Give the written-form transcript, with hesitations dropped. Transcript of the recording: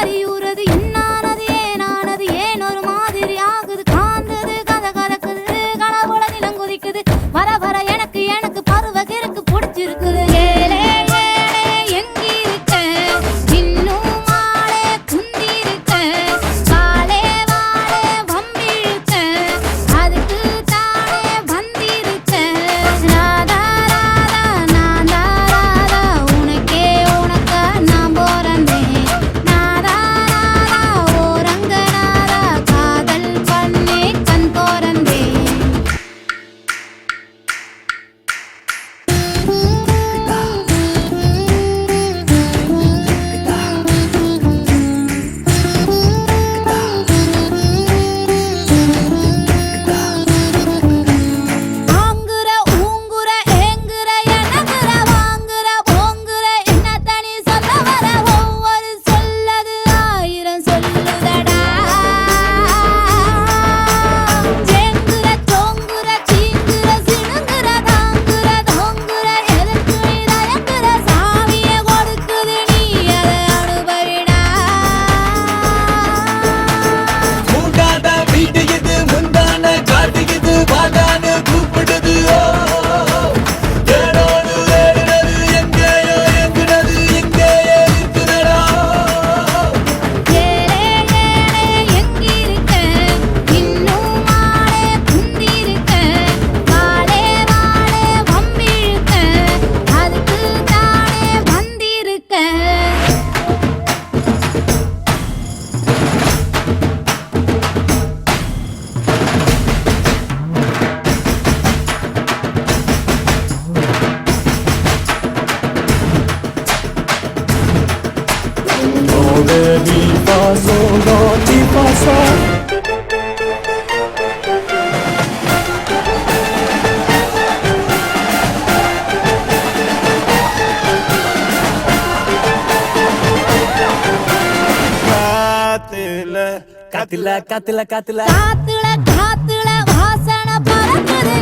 கரியூறது என்னானது ஏனானது ஏன் ஒரு மாதிரி ஆகுது காந்தது கதை கலக்குது கனவுல நிலம் குதிக்குது வர வர எனக்கு எனக்கு பருவ கிறுக்கு பிடிச்சிருக்குது ஏலே ஏலே எங்கிருக்க இன்னும் மாலே குந்திருக்க வாலே வாலே வம்பிழுக்க அதுக்கு தானே வந்திருக்க ராதா ராதா நாதா ராதா உனக்கே உனக்கா நான் போறந்தேன் நாதா நாதா ஓரங்க நாதா காதல் பண்ணே கண் போறந்தேன் ஆங்குற ஊங்குற ஏங்குற எனக்குற வாங்குற போங்குற என்ன தனி சொல்ல வர ஒவ்வொரு சொல்லது ஆயிரம் சொல்லுதடா ஜேங்குற தோங்குற சீங்குற சிணுங்குற தாங்குற தோங்குற எதற்கு நீ தயங்குற சாமியை கொடுக்குது நீ அதை அனுபவிடா மூடாத வீடு இது முந்தான காட்டு இது வாடான்னு கூப்பிடுது தேடோடு தேடுனது எங்கேயோ எங்குனது எங்கேயோ இருக்குதடா ஏலே ஏலே எங்கிருக்க இன்னும் மாலே குந்திருக்க வாலே வாலே வம்பிழுக்க அதுக்கு தானே வந்திருக்க Dove mi fa solo ti passa காத்துல காத்துல காத்துல காத்துல காத்துல வாசனை பறக்குது